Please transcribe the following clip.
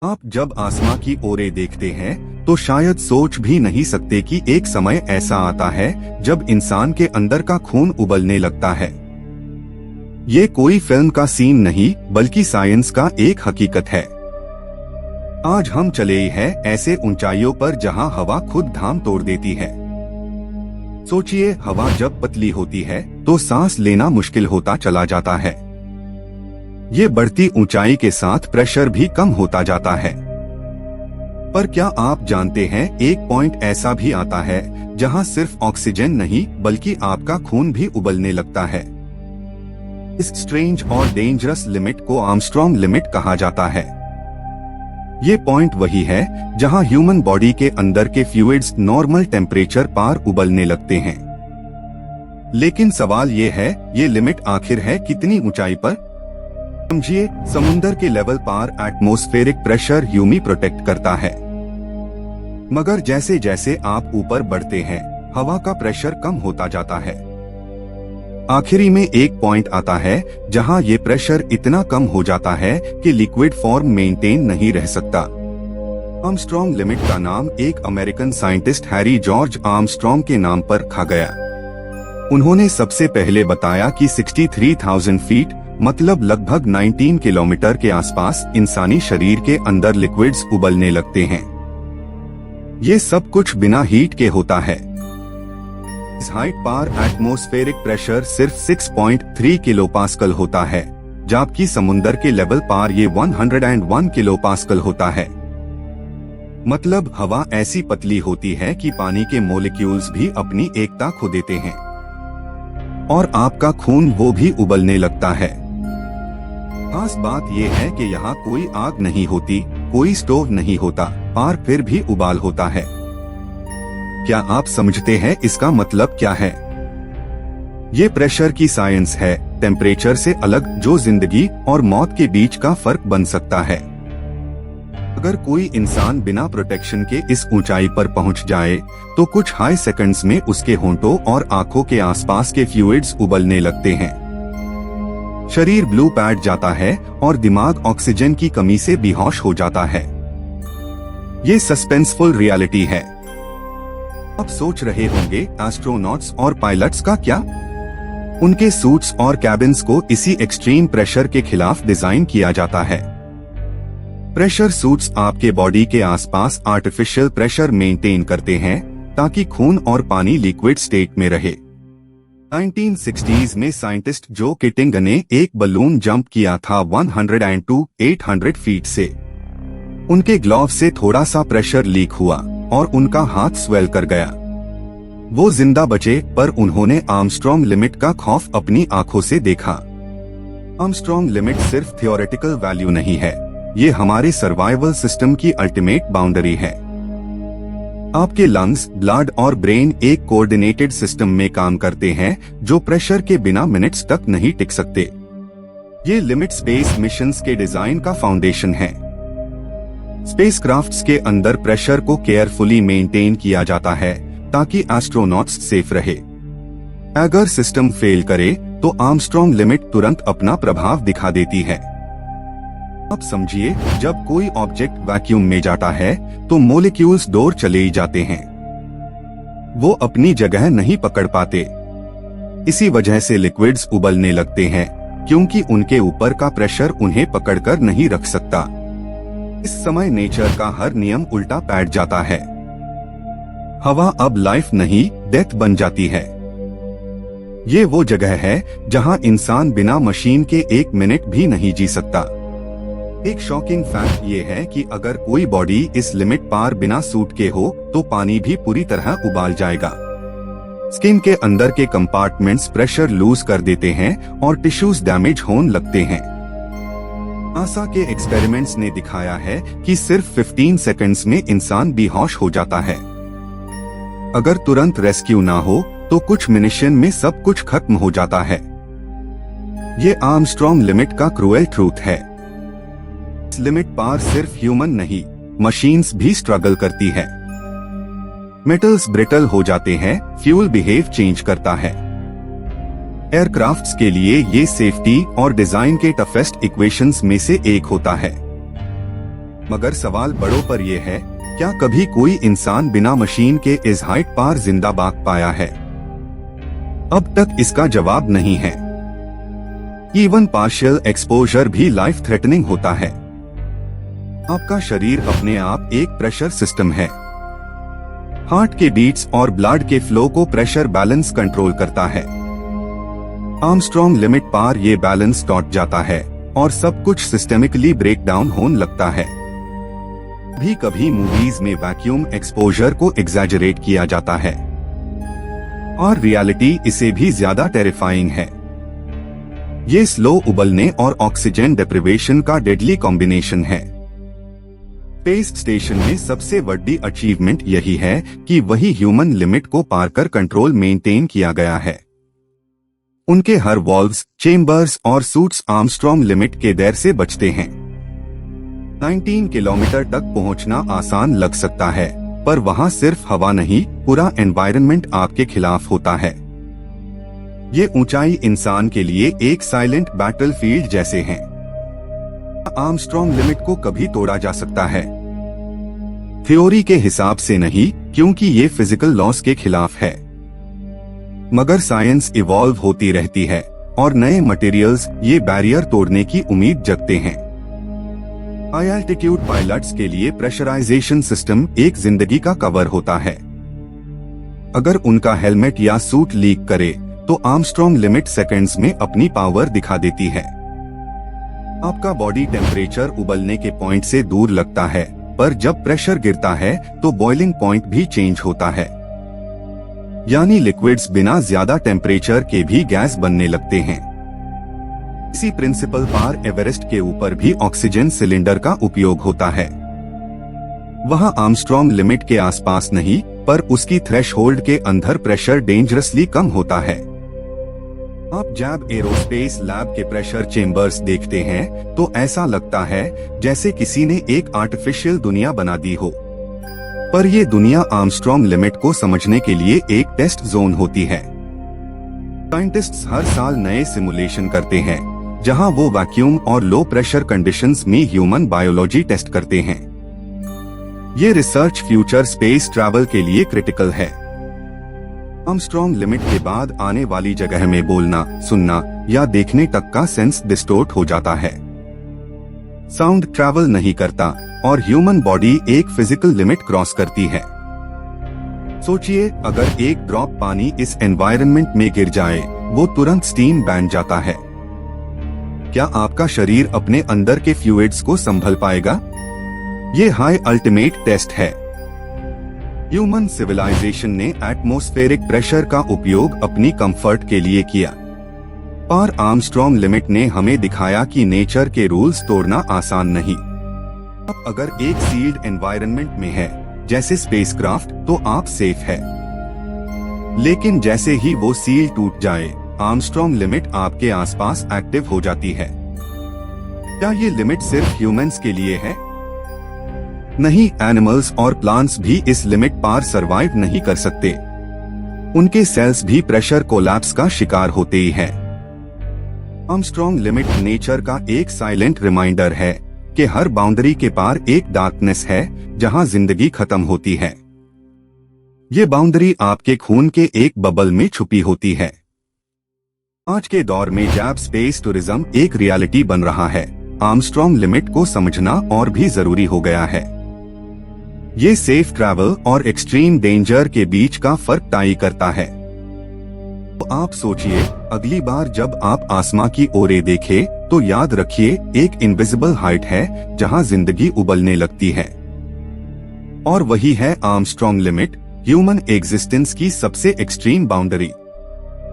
आप जब आसमां की ओरें देखते हैं तो शायद सोच भी नहीं सकते कि एक समय ऐसा आता है जब इंसान के अंदर का खून उबलने लगता है। ये कोई फिल्म का सीन नहीं बल्कि साइंस का एक हकीकत है। आज हम चले हैं ऐसे ऊंचाइयों पर जहां हवा खुद धाम तोड़ देती है। सोचिए, हवा जब पतली होती है तो सांस लेना मुश्किल होता चला जाता है। ये बढ़ती ऊंचाई के साथ प्रेशर भी कम होता जाता है। पर क्या आप जानते हैं, एक पॉइंट ऐसा भी आता है जहां सिर्फ ऑक्सीजन नहीं बल्कि आपका खून भी उबलने लगता है। इस स्ट्रेंज और डेंजरस लिमिट को आर्मस्ट्रॉन्ग लिमिट कहा जाता है। ये पॉइंट वही है जहां ह्यूमन बॉडी के अंदर के फ्लूइड्स नॉर्मल टेम्परेचर पार उबलने लगते हैं। लेकिन सवाल ये है, ये लिमिट आखिर है कितनी ऊंचाई पर? समझिए, समुंदर के लेवल पार एटमॉस्फेरिक प्रेशर ह्यूमी प्रोटेक्ट करता है। मगर जैसे जैसे आप ऊपर बढ़ते हैं हवा का प्रेशर कम होता जाता है। आखिरी में एक पॉइंट आता है जहां ये प्रेशर इतना कम हो जाता है कि लिक्विड फॉर्म मेंटेन नहीं रह सकता। आर्मस्ट्रॉन्ग लिमिट का नाम एक American scientist Harry George Armstrong के नाम पर रखा गया। उन्होंने सबसे पहले बताया कि 63,000 फीट मतलब लगभग 19 किलोमीटर के आसपास इंसानी शरीर के अंदर लिक्विड्स उबलने लगते हैं। ये सब कुछ बिना हीट के होता है। इस हाइट पार एटमॉस्फेरिक प्रेशर सिर्फ 6.3 किलोपास्कल होता है, जबकि समुंदर के लेवल पार ये 101 किलोपास्कल होता है। मतलब हवा ऐसी पतली होती है कि पानी के मॉलिक्यूल्स भी अपनी एकता खो देते हैं और आपका खून वो भी उबलने लगता है। खास बात यह है कि यहाँ कोई आग नहीं होती, कोई स्टोव नहीं होता, और फिर भी उबाल होता है। क्या आप समझते हैं इसका मतलब क्या है? ये प्रेशर की साइंस है, टेम्परेचर से अलग, जो जिंदगी और मौत के बीच का फर्क बन सकता है। अगर कोई इंसान बिना प्रोटेक्शन के इस ऊंचाई पर पहुंच जाए तो कुछ हाई सेकंड्स में उसके होंठों और आंखों के आसपास के फ्लूइड्स उबलने लगते हैं। शरीर ब्लू पैड जाता है और दिमाग ऑक्सीजन की कमी से बेहोश हो जाता है। ये सस्पेंसफुल रियलिटी है। आप सोच रहे होंगे, एस्ट्रोनॉट्स और पायलट्स का क्या? उनके सूट्स और कैबिन्स को इसी एक्सट्रीम प्रेशर के खिलाफ डिजाइन किया जाता है। प्रेशर सूट्स आपके बॉडी के आसपास आर्टिफिशियल प्रेशर मेंटेन करते हैं ताकि खून और पानी लिक्विड स्टेट में रहे। 1960s में साइंटिस्ट जो किटिंग ने एक बलून जंप किया था 102-800 फीट से। उनके ग्लव से थोड़ा सा प्रेशर लीक हुआ और उनका हाथ स्वेल कर गया। वो जिंदा बचे, पर उन्होंने आर्मस्ट्रॉन्ग लिमिट का खौफ अपनी आंखों से देखा। आर्मस्ट्रॉन्ग लिमिट सिर्फ थियोरेटिकल वैल्यू नहीं है, ये हमारे सर्वाइवल सिस्टम की अल्टीमेट बाउंड्री है। आपके लंग्स, ब्लड और ब्रेन एक कोऑर्डिनेटेड सिस्टम में काम करते हैं जो प्रेशर के बिना मिनट्स तक नहीं टिक सकते। ये लिमिट स्पेस मिशंस के डिजाइन का फाउंडेशन है। स्पेसक्राफ्ट्स के अंदर प्रेशर को केयरफुली मेंटेन किया जाता है ताकि एस्ट्रोनॉट्स सेफ रहे। अगर सिस्टम फेल करे तो आर्मस्ट्रॉन्ग लिमिट तुरंत अपना प्रभाव दिखा देती है। अब समझिए, जब कोई ऑब्जेक्ट वैक्यूम में जाता है तो मॉलिक्यूल्स दूर चले ही जाते हैं, वो अपनी जगह नहीं पकड़ पाते। इसी वजह से लिक्विड्स उबलने लगते हैं, क्योंकि उनके ऊपर का प्रेशर उन्हें पकड़कर नहीं रख सकता। इस समय नेचर का हर नियम उल्टा बैठ जाता है। हवा अब लाइफ नहीं, डेथ बन जाती है। ये वो जगह है जहां इंसान बिना मशीन के एक मिनट भी नहीं जी सकता। एक शॉकिंग फैक्ट ये है कि अगर कोई बॉडी इस लिमिट पार बिना सूट के हो तो पानी भी पूरी तरह उबाल जाएगा। स्किन के अंदर के कंपार्टमेंट्स प्रेशर लूज कर देते हैं और टिश्यूज डैमेज होने लगते हैं। नासा के एक्सपेरिमेंट्स ने दिखाया है कि सिर्फ 15 सेकंड्स में इंसान बेहोश हो जाता है। अगर तुरंत रेस्क्यू ना हो तो कुछ मिनशन में सब कुछ खत्म हो जाता है। ये आर्मस्ट्रॉन्ग लिमिट का क्रूएल ट्रूथ है। इस लिमिट पार सिर्फ ह्यूमन नहीं, मशीन्स भी स्ट्रगल करती है। मेटल्स ब्रिटल हो जाते हैं, फ्यूल बिहेव चेंज करता है। एयरक्राफ्ट्स के लिए ये सेफ्टी और डिजाइन के टफेस्ट इक्वेशंस में से एक होता है। मगर सवाल बड़ों पर यह है, क्या कभी कोई इंसान बिना मशीन के इस हाइट पार जिंदा भाग पाया है? अब तक इसका जवाब नहीं है। इवन पार्शियल एक्सपोजर भी लाइफ थ्रेटनिंग होता है। आपका शरीर अपने आप एक प्रेशर सिस्टम है। हार्ट के बीट्स और ब्लड के फ्लो को प्रेशर बैलेंस कंट्रोल करता है। आर्मस्ट्रॉन्ग लिमिट पार ये बैलेंस टूट जाता है और सब कुछ सिस्टेमिकली ब्रेक डाउन होने लगता है। भी कभी मूवीज में वैक्यूम एक्सपोजर को एग्जैजरेट किया जाता है और रियलिटी इसे भी ज्यादा टेरिफाइंग है। ये स्लो उबलने और ऑक्सीजन डिप्रिवेशन का डेडली कॉम्बिनेशन है। स्पेस स्टेशन में सबसे बड़ी अचीवमेंट यही है कि वही ह्यूमन लिमिट को पार कर कंट्रोल मेंटेन किया गया है। उनके हर वॉल्व्स, चेम्बर्स और सूट्स आर्मस्ट्रॉन्ग लिमिट के दर से बचते हैं। 19 किलोमीटर तक पहुंचना आसान लग सकता है, पर वहां सिर्फ हवा नहीं, पूरा एनवायरनमेंट आपके खिलाफ होता है। ये ऊंचाई इंसान के लिए एक साइलेंट बैटलफील्ड जैसे हैं। आर्मस्ट्रॉन्ग लिमिट को कभी तोड़ा जा सकता है? थ्योरी के हिसाब से नहीं, क्योंकि ये फिजिकल लॉस के खिलाफ है। मगर साइंस इवॉल्व होती रहती है और नए मटेरियल्स ये बैरियर तोड़ने की उम्मीद जगते हैं। हाई एल्टीट्यूड पायलट्स के लिए प्रेशराइजेशन सिस्टम एक जिंदगी का कवर होता है। अगर उनका हेलमेट या सूट लीक करे तो आर्मस्ट्रॉन्ग लिमिट सेकंड्स में अपनी पावर दिखा देती है। आपका बॉडी टेम्परेचर उबलने के पॉइंट से दूर लगता है, पर जब प्रेशर गिरता है तो बॉइलिंग पॉइंट भी चेंज होता है, यानी लिक्विड्स बिना ज्यादा टेम्परेचर के भी गैस बनने लगते हैं। इसी प्रिंसिपल पर एवरेस्ट के ऊपर भी ऑक्सीजन सिलेंडर का उपयोग होता है। वहां आर्मस्ट्रॉन्ग लिमिट के आसपास नहीं, पर उसकी थ्रेशहोल्ड के अंदर प्रेशर डेंजरसली कम होता है। आप जब एरोस्पेस लैब के प्रेशर चेम्बर्स देखते हैं तो ऐसा लगता है जैसे किसी ने एक आर्टिफिशियल दुनिया बना दी हो, पर ये दुनिया आर्मस्ट्रॉन्ग लिमिट को समझने के लिए एक टेस्ट जोन होती है। साइंटिस्ट्स हर साल नए सिमुलेशन करते हैं, जहां वो वैक्यूम और लो प्रेशर कंडीशंस में ह्यूमन बायोलॉजी टेस्ट करते हैं। ये रिसर्च फ्यूचर स्पेस ट्रैवल के लिए क्रिटिकल है। आर्मस्ट्रॉन्ग लिमिट के बाद आने वाली जगह में बोलना, सुनना या देखने तक का सेंस डिस्टोर्ट हो जाता है। साउंड ट्रैवल नहीं करता और ह्यूमन बॉडी एक फिजिकल लिमिट क्रॉस करती है। सोचिए, अगर एक ड्रॉप पानी इस एनवायरनमेंट में गिर जाए, वो तुरंत स्टीम बन जाता है। क्या आपका शरीर अपने अंदर के फ्लूइड्स को संभल पाएगा? ये हाई अल्टीमेट टेस्ट है। ह्यूमन सिविलाइजेशन ने एटमॉस्फेरिक प्रेशर का उपयोग अपनी कंफर्ट के लिए किया, और आर्मस्ट्रॉन्ग लिमिट ने हमें दिखाया कि नेचर के रूल्स तोड़ना आसान नहीं। अब अगर एक सील्ड एनवायरनमेंट में है, जैसे स्पेसक्राफ्ट, तो आप सेफ है। लेकिन जैसे ही वो सील टूट जाए, आर्मस्ट्रॉन्ग लिमिट आपके आसपास एक्टिव हो जाती है। क्या ये लिमिट सिर्फ ह्यूमंस के लिए है? नहीं, एनिमल्स और प्लांट्स भी इस लिमिट पार सरवाइव नहीं कर सकते। उनके सेल्स भी प्रेशर कोलैप्स का शिकार होते ही हैं। आर्मस्ट्रॉन्ग लिमिट नेचर का एक साइलेंट रिमाइंडर है कि हर बाउंड्री के पार एक डार्कनेस है जहां जिंदगी खत्म होती है। ये बाउंड्री आपके खून के एक बबल में छुपी होती है। आज के दौर में जब स्पेस टूरिज्म एक रियलिटी बन रहा है, आर्मस्ट्रॉन्ग लिमिट को समझना और भी जरूरी हो गया है। ये सेफ ट्रैवल और एक्सट्रीम डेंजर के बीच का फर्क तय करता है। तो आप सोचिए, अगली बार जब आप आसमां की ओर देखें, तो याद रखिए एक इनविजिबल हाइट है जहां जिंदगी उबलने लगती है। और वही है आर्मस्ट्रॉन्ग लिमिट, ह्यूमन एग्जिस्टेंस की सबसे एक्सट्रीम बाउंड्री।